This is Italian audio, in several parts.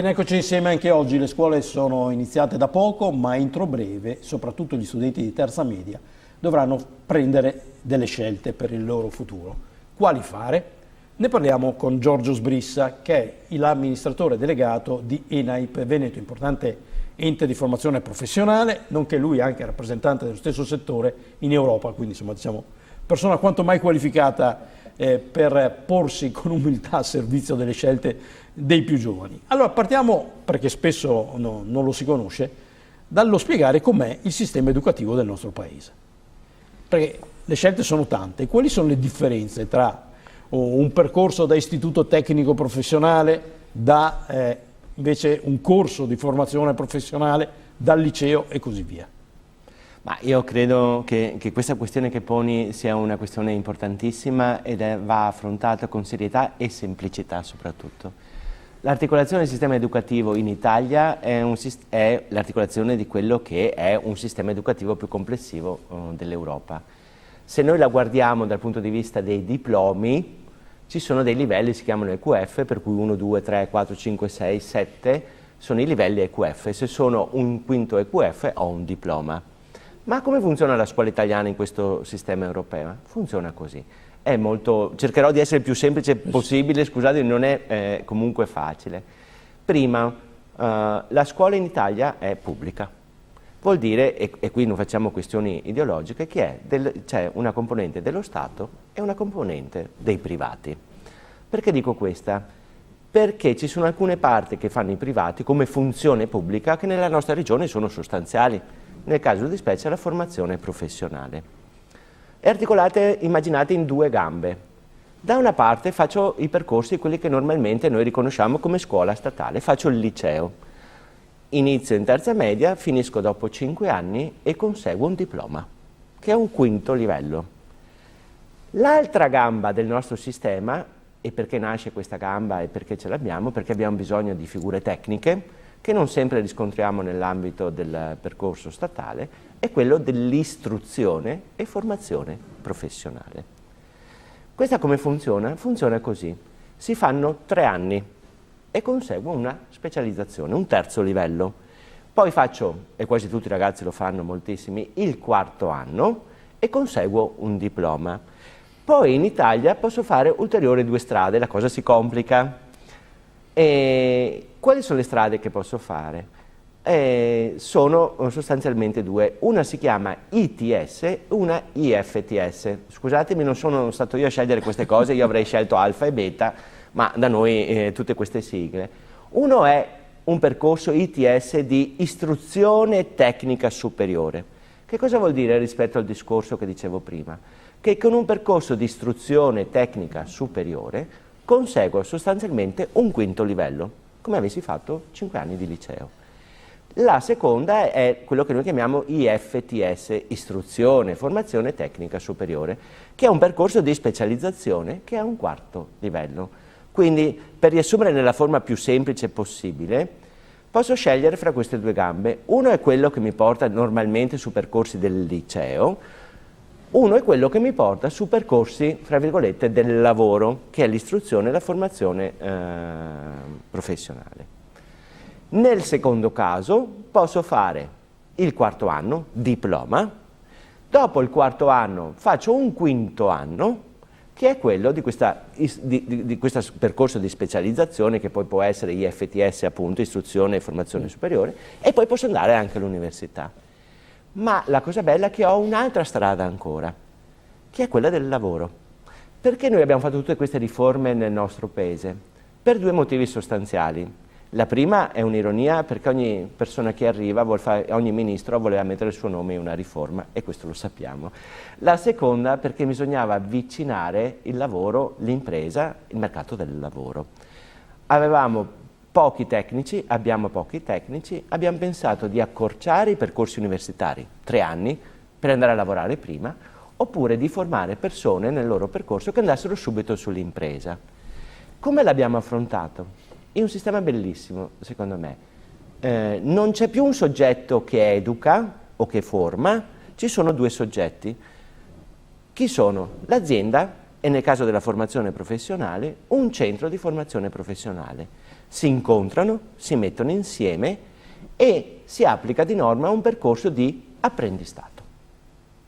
Bene, eccoci insieme anche oggi. Le scuole sono iniziate da poco, ma entro breve, soprattutto gli studenti di terza media, dovranno prendere delle scelte per il loro futuro. Quali fare? Ne parliamo con Giorgio Sbrissa, che è l'amministratore delegato di ENAIP Veneto, importante ente di formazione professionale, nonché lui anche rappresentante dello stesso settore in Europa, quindi insomma diciamo persona quanto mai qualificata per porsi con umiltà a servizio delle scelte dei più giovani. Allora partiamo, perché spesso non lo si conosce, dallo spiegare com'è il sistema educativo del nostro paese. Perché le scelte sono tante. Quali sono le differenze tra un percorso da istituto tecnico professionale, da invece un corso di formazione professionale, dal liceo e così via? Ma io credo che questa questione che poni sia una questione importantissima ed va affrontata con serietà e semplicità soprattutto. L'articolazione del sistema educativo in Italia è l'articolazione di quello che è un sistema educativo più complessivo dell'Europa. Se noi la guardiamo dal punto di vista dei diplomi, ci sono dei livelli, si chiamano EQF, per cui 1, 2, 3, 4, 5, 6, 7 sono i livelli EQF. Se sono un quinto EQF ho un diploma. Ma come funziona la scuola italiana in questo sistema europeo? Funziona così. Cercherò di essere il più semplice possibile, scusate, non è comunque facile. Prima, la scuola in Italia è pubblica. Vuol dire, e qui non facciamo questioni ideologiche, che c'è una componente dello Stato e una componente dei privati. Perché dico questa? Perché ci sono alcune parti che fanno i privati come funzione pubblica che nella nostra regione sono sostanziali. Nel caso di specie la formazione professionale. È articolata, immaginate, in due gambe. Da una parte faccio i percorsi, quelli che normalmente noi riconosciamo come scuola statale, faccio il liceo. Inizio in terza media, finisco dopo 5 anni e conseguo un diploma, che è un quinto livello. L'altra gamba del nostro sistema, e perché nasce questa gamba e perché ce l'abbiamo? Perché abbiamo bisogno di figure tecniche, che non sempre riscontriamo nell'ambito del percorso statale, è quello dell'istruzione e formazione professionale. Questa come funziona? Funziona così. Si fanno 3 anni e conseguo una specializzazione, un terzo livello. Poi faccio, e quasi tutti i ragazzi lo fanno, moltissimi, il quarto anno e conseguo un diploma. Poi in Italia posso fare ulteriori 2 strade, la cosa si complica. E quali sono le strade che posso fare? Sono sostanzialmente 2. Una si chiama ITS, una IFTS. Scusatemi, non sono stato io a scegliere queste cose, io avrei scelto alfa e beta, ma da noi tutte queste sigle. Uno è un percorso ITS di istruzione tecnica superiore. Che cosa vuol dire rispetto al discorso che dicevo prima? Che con un percorso di istruzione tecnica superiore conseguo sostanzialmente un quinto livello, come avessi fatto 5 anni di liceo. La seconda è quello che noi chiamiamo IFTS, Istruzione, Formazione Tecnica Superiore, che è un percorso di specializzazione che ha un quarto livello. Quindi, per riassumere nella forma più semplice possibile, posso scegliere fra queste 2 gambe. Uno è quello che mi porta normalmente su percorsi del liceo, uno è quello che mi porta su percorsi, fra virgolette, del lavoro, che è l'istruzione e la formazione professionale. Nel secondo caso posso fare il quarto anno, diploma, dopo il quarto anno faccio un quinto anno, che è quello di questo percorso di specializzazione, che poi può essere IFTS, appunto, istruzione e formazione superiore, e poi posso andare anche all'università. Ma la cosa bella è che ho un'altra strada ancora, che è quella del lavoro. Perché noi abbiamo fatto tutte queste riforme nel nostro paese? Per 2 motivi sostanziali. La prima è un'ironia, perché ogni persona che arriva, ogni ministro voleva mettere il suo nome in una riforma, e questo lo sappiamo. La seconda perché bisognava avvicinare il lavoro, l'impresa, il mercato del lavoro. Abbiamo pochi tecnici, abbiamo pensato di accorciare i percorsi universitari, 3 anni, per andare a lavorare prima, oppure di formare persone nel loro percorso che andassero subito sull'impresa. Come l'abbiamo affrontato? In un sistema bellissimo, secondo me. Non c'è più un soggetto che educa o che forma, ci sono 2 soggetti. Chi sono? L'azienda e, nel caso della formazione professionale, un centro di formazione professionale. si incontrano, si mettono insieme e si applica di norma un percorso di apprendistato.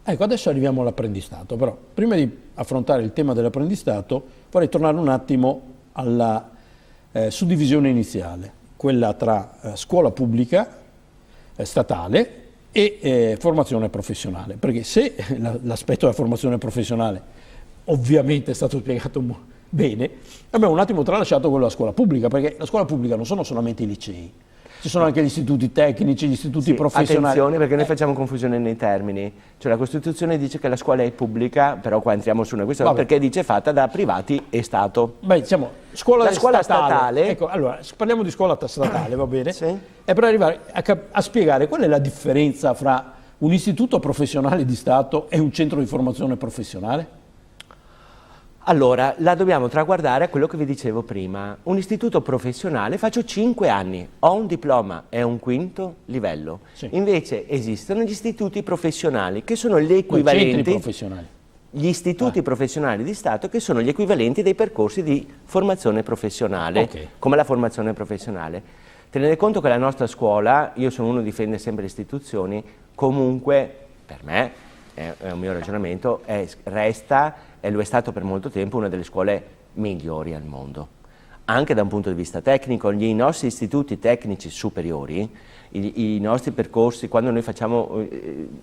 Ecco, adesso arriviamo all'apprendistato, però prima di affrontare il tema dell'apprendistato vorrei tornare un attimo alla suddivisione iniziale, quella tra scuola pubblica, statale e formazione professionale, perché se l'aspetto della formazione professionale ovviamente è stato spiegato bene, abbiamo un attimo tralasciato quello della scuola pubblica, perché la scuola pubblica non sono solamente i licei, ci sono anche gli istituti tecnici, gli istituti professionali. Attenzione, perché noi facciamo confusione nei termini. Cioè la Costituzione dice che la scuola è pubblica, però qua entriamo su una questione, perché dice fatta da privati e Stato. Beh, diciamo, la scuola statale. Ecco, allora, parliamo di scuola statale, va bene? Sì. E per arrivare a spiegare qual è la differenza fra un istituto professionale di Stato e un centro di formazione professionale? Allora, la dobbiamo traguardare a quello che vi dicevo prima. Un istituto professionale, faccio 5 anni, ho un diploma, è un quinto livello. Sì. Invece esistono gli istituti professionali che sono gli equivalenti. Centri professionali. Gli istituti professionali di Stato che sono gli equivalenti dei percorsi di formazione professionale, come la formazione professionale. Tenete conto che la nostra scuola, io sono uno che difende sempre le istituzioni, comunque per me, è un mio ragionamento, resta e lo è stato per molto tempo una delle scuole migliori al mondo. Anche da un punto di vista tecnico, i nostri istituti tecnici superiori, i nostri percorsi, quando noi facciamo,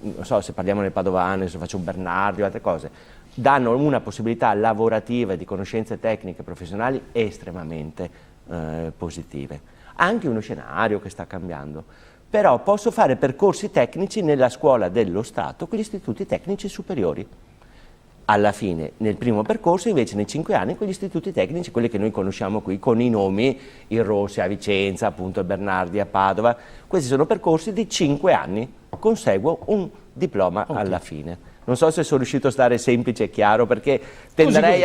non so se parliamo nel Padovano, se faccio un Bernardi o altre cose, danno una possibilità lavorativa di conoscenze tecniche professionali estremamente positive. Anche uno scenario che sta cambiando. Però posso fare percorsi tecnici nella scuola dello Stato con gli istituti tecnici superiori. Alla fine, nel primo percorso, invece, nei 5 anni, con gli istituti tecnici, quelli che noi conosciamo qui, con i nomi, il Rossi a Vicenza, appunto il Bernardi a Padova, questi sono percorsi di 5 anni, conseguo un diploma alla fine. Non so se sono riuscito a stare semplice e chiaro, perché tenderei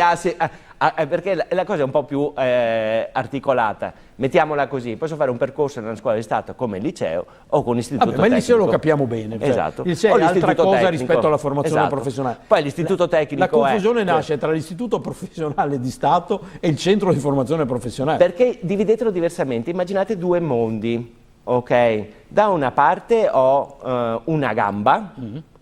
perché la cosa è un po' più articolata. Mettiamola così, posso fare un percorso nella scuola di Stato come il liceo o con l'istituto tecnico. Ma il liceo lo capiamo bene. Cioè, esatto. Il liceo è altra cosa rispetto alla formazione professionale. Poi l'istituto tecnico la confusione nasce tra l'istituto professionale di Stato e il centro di formazione professionale. Perché dividetelo diversamente, immaginate due mondi, ok? Da una parte ho una gamba,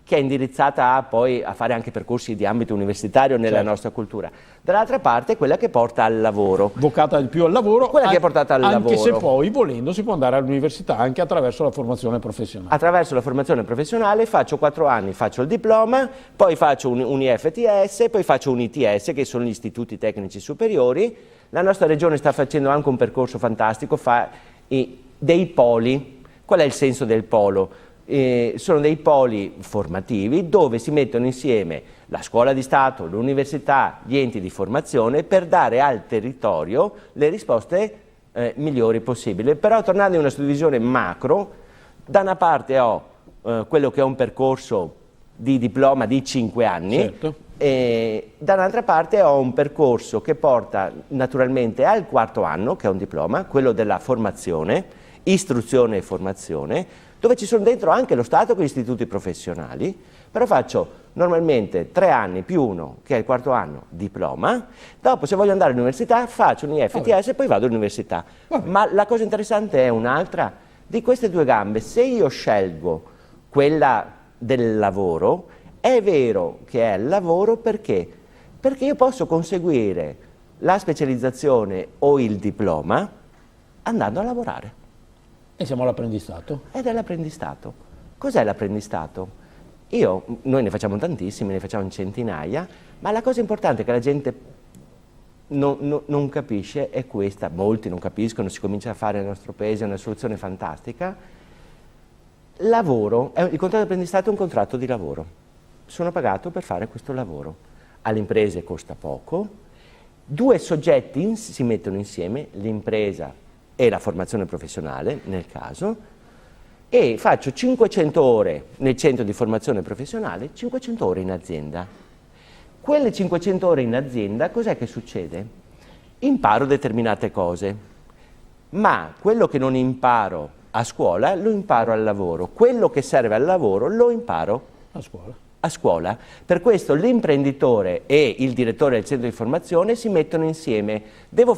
che è indirizzata poi a fare anche percorsi di ambito universitario nella nostra cultura. Dall'altra parte quella che porta al lavoro. Vocata di più al lavoro, quella che è portata al lavoro. Anche se poi, volendo, si può andare all'università anche attraverso la formazione professionale. Attraverso la formazione professionale faccio 4 anni, faccio il diploma, poi faccio un IFTS, poi faccio un ITS, che sono gli istituti tecnici superiori. La nostra regione sta facendo anche un percorso fantastico, fa dei poli. Qual è il senso del polo? Sono dei poli formativi dove si mettono insieme la scuola di Stato, l'università, gli enti di formazione per dare al territorio le risposte migliori possibili. Però tornando in una suddivisione macro, da una parte ho quello che è un percorso di diploma di 5 anni e da un'altra parte ho un percorso che porta naturalmente al 4º anno, che è un diploma, quello della formazione, istruzione e formazione, dove ci sono dentro anche lo Stato con gli istituti professionali, però faccio normalmente 3 anni più 1, che è il 4º anno, diploma. Dopo, se voglio andare all'università, faccio un IFTS e poi vado all'università. Ma la cosa interessante è un'altra. Di queste due gambe, se io scelgo quella del lavoro, è vero che è il lavoro perché io posso conseguire la specializzazione o il diploma andando a lavorare. E siamo all'apprendistato. Ed è l'apprendistato. Cos'è l'apprendistato? Noi ne facciamo tantissimi, ne facciamo centinaia, ma la cosa importante che la gente non capisce è questa, molti non capiscono, si comincia a fare nel nostro paese una soluzione fantastica. Il contratto di apprendistato è un contratto di lavoro. Sono pagato per fare questo lavoro. Alle imprese costa poco, 2 soggetti si mettono insieme, l'impresa e la formazione professionale nel caso, e faccio 500 ore nel centro di formazione professionale, 500 ore in azienda. Quelle 500 ore in azienda, cos'è che succede? Imparo determinate cose, ma quello che non imparo a scuola lo imparo al lavoro, quello che serve al lavoro lo imparo a scuola. a scuola. Per questo l'imprenditore e il direttore del centro di formazione si mettono insieme. Tu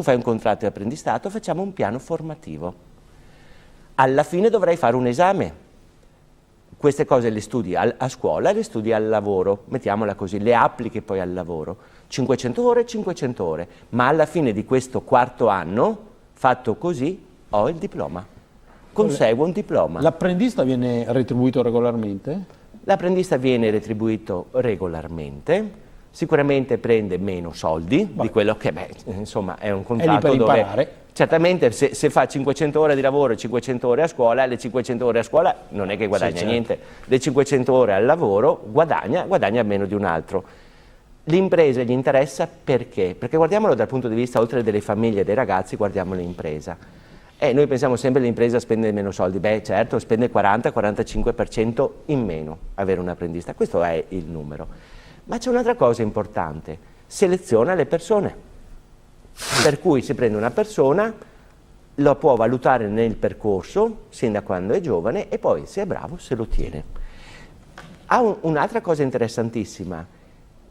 fai un contratto di apprendistato, facciamo un piano formativo. Alla fine dovrai fare un esame. Queste cose le studi a scuola e le studi al lavoro, mettiamola così, le applichi poi al lavoro. 500 ore, 500 ore, ma alla fine di questo quarto anno, fatto così, ho il diploma. Conseguo un diploma. L'apprendista viene retribuito regolarmente? L'apprendista viene retribuito regolarmente, sicuramente prende meno soldi di quello che, insomma, è un contratto per dove... imparare. Certamente se fa 500 ore di lavoro e 500 ore a scuola, le 500 ore a scuola non è che guadagna niente, le 500 ore al lavoro guadagna meno di un altro. L'impresa gli interessa perché? Perché guardiamolo dal punto di vista, oltre delle famiglie e dei ragazzi, guardiamo l'impresa. Noi pensiamo sempre che l'impresa spende meno soldi, certo, spende 40-45% in meno avere un apprendista, questo è il numero. Ma c'è un'altra cosa importante, seleziona le persone, per cui si prende una persona, lo può valutare nel percorso, sin da quando è giovane, e poi se è bravo se lo tiene. Ha un'altra cosa interessantissima,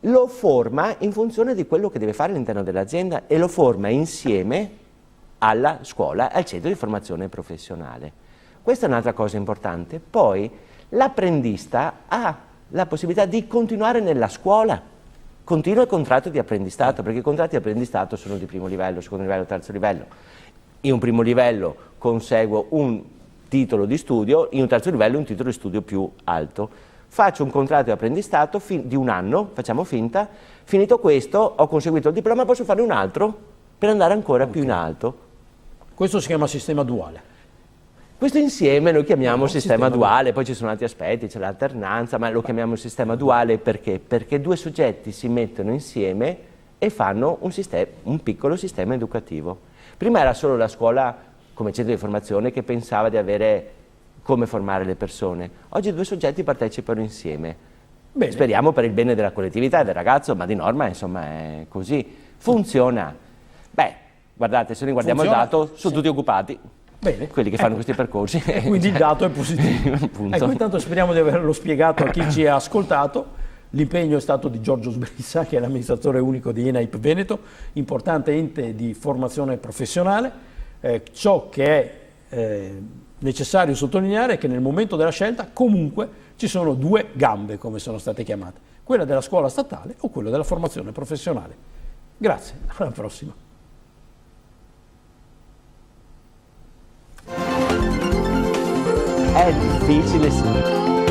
lo forma in funzione di quello che deve fare all'interno dell'azienda e lo forma insieme alla scuola, al centro di formazione professionale. Questa è un'altra cosa importante. Poi l'apprendista ha la possibilità di continuare nella scuola, continua il contratto di apprendistato, perché i contratti di apprendistato sono di primo livello, secondo livello, terzo livello. In un primo livello conseguo un titolo di studio, in un terzo livello un titolo di studio più alto. Faccio un contratto di apprendistato di un anno, facciamo finta, finito questo ho conseguito il diploma, posso fare un altro per andare ancora più in alto. Questo si chiama sistema duale. Questo insieme noi chiamiamo sistema duale, poi ci sono altri aspetti, c'è l'alternanza, ma lo chiamiamo sistema duale perché? Perché due soggetti si mettono insieme e fanno un piccolo sistema educativo. Prima era solo la scuola come centro di formazione che pensava di avere come formare le persone. Oggi due soggetti partecipano insieme. Bene. Speriamo per il bene della collettività e del ragazzo, ma di norma insomma è così. Funziona. Guardate, se noi guardiamo il dato, sono tutti occupati. Bene. Quelli che fanno questi percorsi. Quindi il dato è positivo. Intanto speriamo di averlo spiegato a chi ci ha ascoltato. L'impegno è stato di Giorgio Sbrissa, che è l'amministratore unico di ENAIP Veneto, importante ente di formazione professionale. Ciò che è necessario sottolineare è che nel momento della scelta comunque ci sono due gambe, come sono state chiamate, quella della scuola statale o quella della formazione professionale. Grazie, alla prossima. È difficile, sì.